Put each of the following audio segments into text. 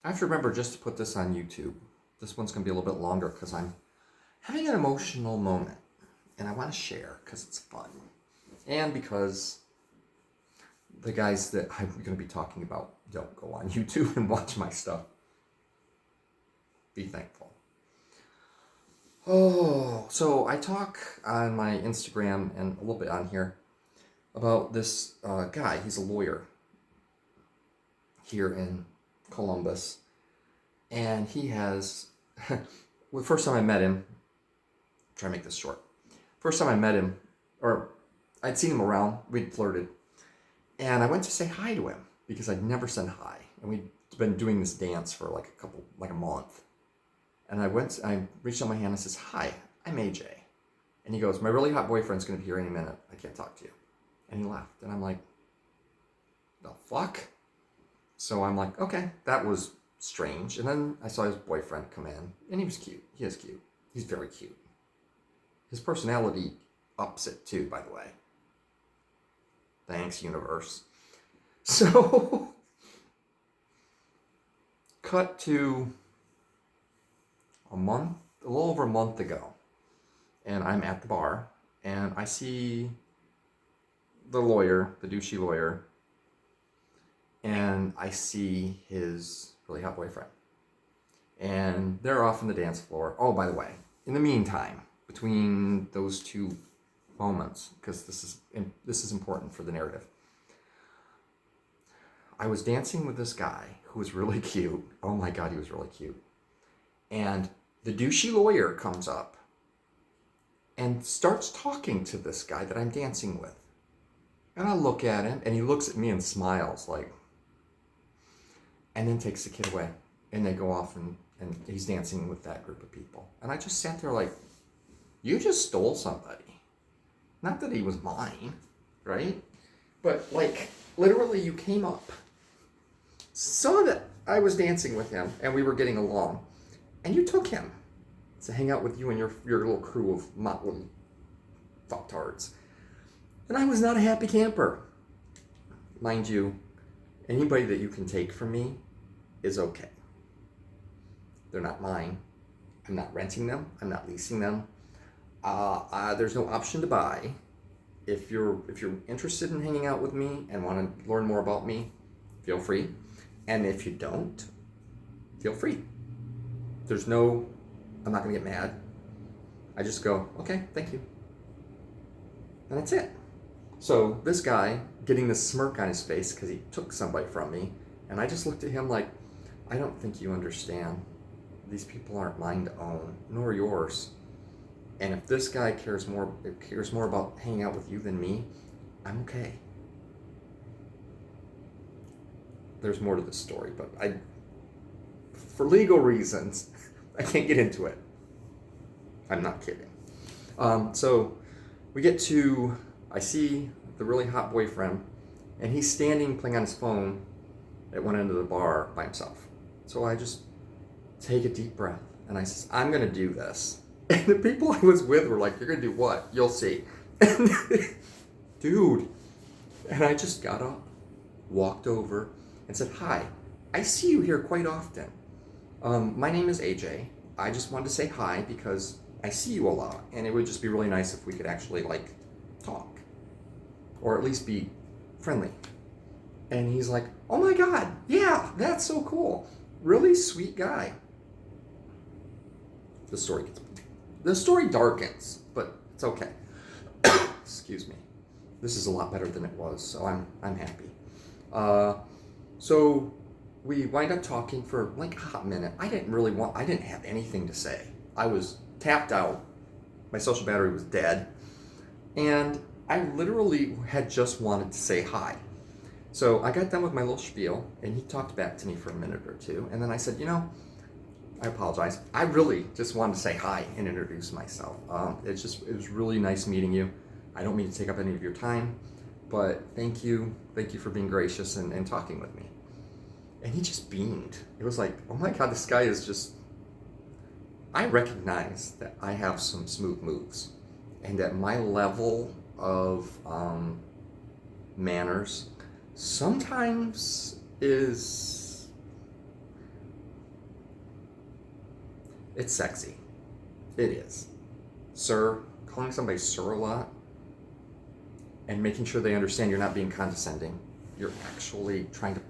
I have to remember just to put this on YouTube. This one's going to be a little bit longer because I'm having an emotional moment. And I want to share because it's fun. And because the guys that I'm going to be talking about don't go on YouTube and watch my stuff. Be thankful. Oh, so I talk on my Instagram and a little bit on here about this guy. He's a lawyer here in Columbus. And he has, well, the first time I met him, try to make this short. First time I met him, or I'd seen him around, we'd flirted. And I went to say hi to him because I'd never said hi. And we'd been doing this dance for like a month. And I reached out my hand and says, "Hi, I'm AJ." And he goes, "My really hot boyfriend's going to be here any minute. I can't talk to you." And he left. And I'm like, the fuck? So I'm like, okay, that was strange. And then I saw his boyfriend come in. And he was cute. He is cute. He's very cute. His personality ups it too, by the way. Thanks, universe. So, cut to a little over a month ago. And I'm at the bar. And I see the lawyer, the douchey lawyer. And I see his really hot boyfriend. And they're off on the dance floor. Oh, by the way, in the meantime, between those two moments, because this is important for the narrative, I was dancing with this guy who was really cute. Oh my God, he was really cute. And the douchey lawyer comes up and starts talking to this guy that I'm dancing with. And I look at him, and he looks at me and smiles, like, and then takes the kid away. And they go off, and he's dancing with that group of people. And I just sat there like, you just stole somebody. Not that he was mine, right? But like, literally you came up, saw that I was dancing with him and we were getting along, and you took him to hang out with you and your little crew of motley fucktards. And I was not a happy camper. Mind you, anybody that you can take from me is okay. They're not mine. I'm not renting them. I'm not leasing them. There's no option to buy. If you're interested in hanging out with me and want to learn more about me, feel free. And if you don't, feel free. I'm not going to get mad. I just go, okay, thank you. And that's it. So this guy, getting this smirk on his face because he took somebody from me, and I just looked at him like, I don't think you understand. These people aren't mine to own, nor yours. And if this guy cares more about hanging out with you than me, I'm okay. There's more to this story, but for legal reasons, I can't get into it. I'm not kidding. So we get to, I see the really hot boyfriend, and he's standing playing on his phone at one end of the bar by himself. So I just take a deep breath, and I says, I'm going to do this. And the people I was with were like, you're going to do what? You'll see. And dude. And I just got up, walked over, and said, hi, I see you here quite often. My name is AJ. I just wanted to say hi because I see you a lot. And it would just be really nice if we could actually, talk. Or at least be friendly. And he's like, oh my God, yeah, that's so cool. Really sweet guy. The story darkens, but it's okay. Excuse me. This is a lot better than it was, so I'm happy. So we wind up talking for a hot minute. I didn't have anything to say. I was tapped out. My social battery was dead. And I literally had just wanted to say hi. So I got done with my little spiel, and he talked back to me for a minute or two. And then I said, I apologize. I really just wanted to say hi and introduce myself. It was really nice meeting you. I don't mean to take up any of your time, but thank you. Thank you for being gracious and talking with me. And he just beamed. It was like, oh my God, this guy is just, I recognize that I have some smooth moves and that my level of manners sometimes is It's sexy. It is. Sir, calling somebody sir a lot and making sure they understand you're not being condescending. You're actually trying to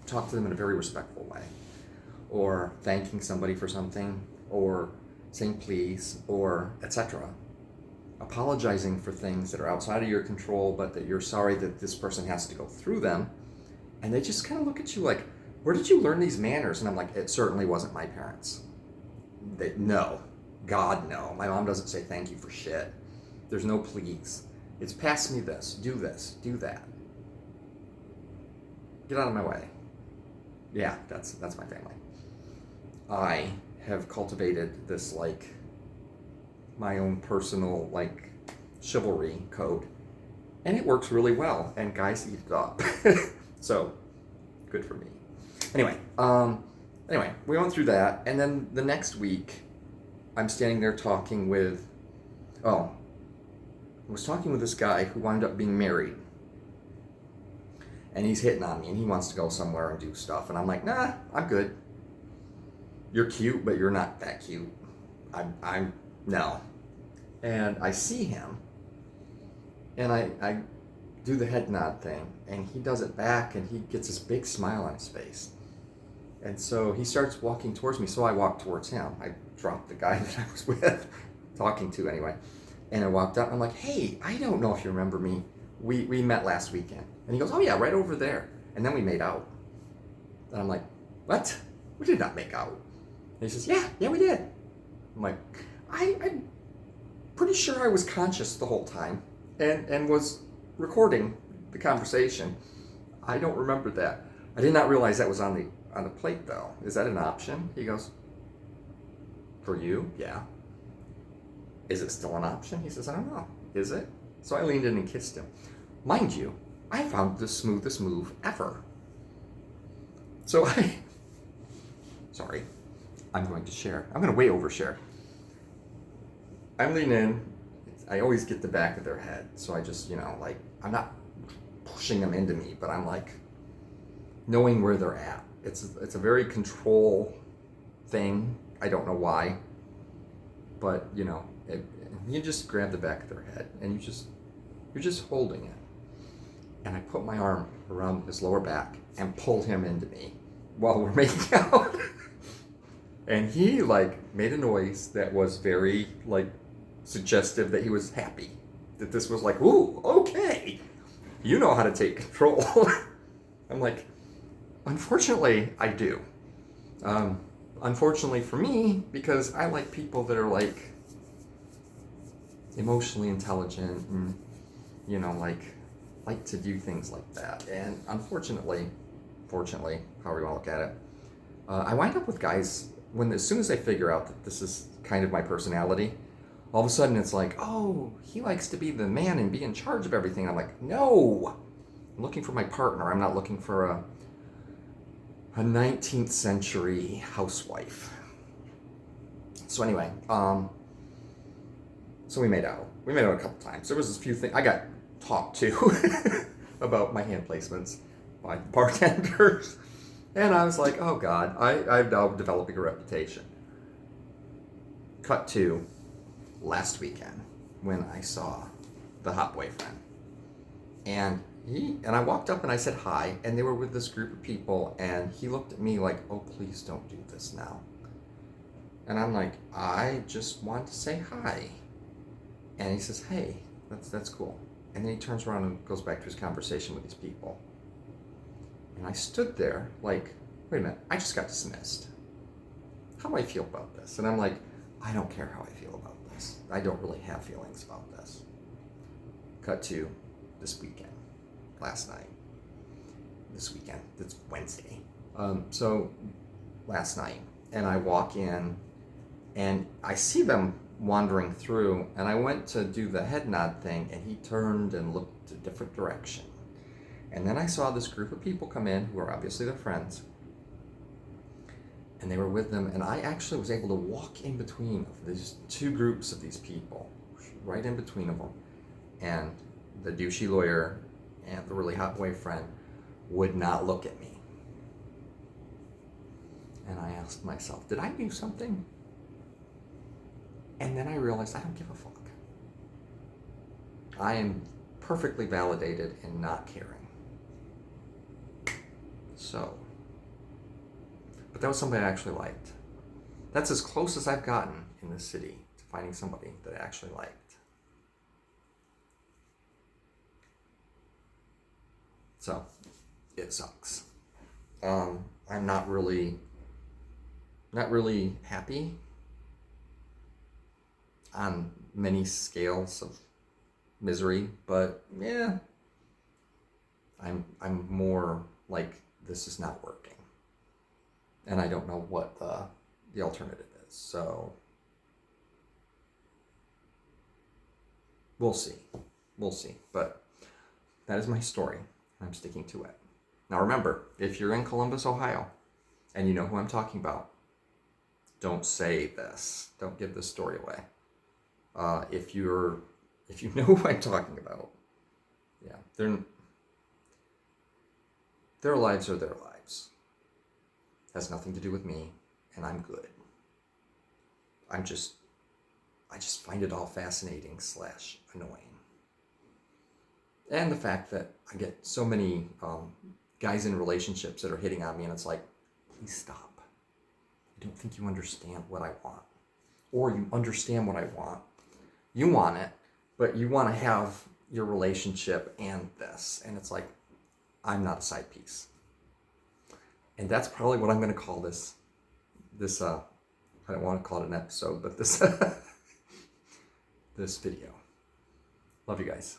talk to them in a very respectful way. Or thanking somebody for something, or saying please, or etc. Apologizing for things that are outside of your control, but that you're sorry that this person has to go through them. And they just kind of look at you like, where did you learn these manners? And I'm like, it certainly wasn't my parents. No. God, no. My mom doesn't say thank you for shit. There's no please. It's pass me this, do that. Get out of my way. Yeah, that's my family. I have cultivated this, like, my own personal, like, chivalry code. And it works really well, and guys eat it up. So, good for me. Anyway, we went through that, and then the next week, I'm standing there talking with, I was talking with this guy who wound up being married. And he's hitting on me, and he wants to go somewhere and do stuff. And I'm like, nah, I'm good. You're cute, but you're not that cute. I'm no. And I see him, and I do the head nod thing, and he does it back, and he gets this big smile on his face. And so he starts walking towards me, so I walk towards him. I dropped the guy that I was with, talking to anyway. And I walked up, and I'm like, hey, I don't know if you remember me. We met last weekend. And he goes, oh yeah, right over there. And then we made out. And I'm like, what? We did not make out. And he says, yeah, we did. I'm like, I'm pretty sure I was conscious the whole time and was recording the conversation. I don't remember that. I did not realize that was on the plate though. Is that an option? He goes, for you? Yeah. Is it still an option? He says, I don't know. Is it? So I leaned in and kissed him. Mind you, I found the smoothest move ever. So sorry, I'm going to share. I'm going to way overshare. I'm leaning in. I always get the back of their head. So I just, like, I'm not pushing them into me, but I'm like knowing where they're at. It's a very control thing. I don't know why, but you just grab the back of their head and you're just holding it. And I put my arm around his lower back and pulled him into me while we're making out. And he, like, made a noise that was very, like, suggestive that he was happy. That this was like, ooh, okay. You know how to take control. I'm like, unfortunately, I do. Unfortunately for me, because I like people that are, like, emotionally intelligent and, like to do things like that. And unfortunately, fortunately, however you want to look at it, I wind up with guys as soon as they figure out that this is kind of my personality, all of a sudden it's like, oh, he likes to be the man and be in charge of everything. I'm like, no, I'm looking for my partner. I'm not looking for a 19th century housewife. So anyway, so we made out. We made out a couple times. There was a few things I got talked to about my hand placements by bartenders. And I was like, oh God, I'm now developing a reputation. Cut to last weekend when I saw the hot boyfriend. And I walked up and I said hi, and they were with this group of people, and he looked at me like, oh, please don't do this now. And I'm like, I just want to say hi. And he says, hey, that's cool. And then he turns around and goes back to his conversation with these people. And I stood there like, wait a minute, I just got dismissed. How do I feel about this? And I'm like, I don't care how I feel about this. I don't really have feelings about this. Cut to this weekend, last night. This weekend, it's Wednesday. So last night, and I walk in, and I see them wandering through, and I went to do the head nod thing, and he turned and looked a different direction. And then I saw this group of people come in who are obviously their friends, and they were with them, and I actually was able to walk in between of these two groups of these people, right in between of them, and the douchey lawyer and the really hot boyfriend would not look at me. And I asked myself, did I do something? And then I realized I don't give a fuck. I am perfectly validated in not caring. So, but that was somebody I actually liked. That's as close as I've gotten in this city to finding somebody that I actually liked. So, it sucks. I'm not really happy on many scales of misery, but yeah, I'm more like, this is not working, and I don't know what the alternative is. So we'll see, But that is my story. I'm sticking to it. Now remember, if you're in Columbus, Ohio, and you know who I'm talking about, don't say this. Don't give this story away. If you know who I'm talking about, yeah, their lives are their lives. Has nothing to do with me, and I'm good. I just find it all fascinating / annoying. And the fact that I get so many guys in relationships that are hitting on me, and it's like, please stop. I don't think you understand what I want. Or you understand what I want. You want it, but you want to have your relationship and this. And it's like, I'm not a side piece. And that's probably what I'm going to call this, I don't want to call it an episode, but this, this video. Love you guys.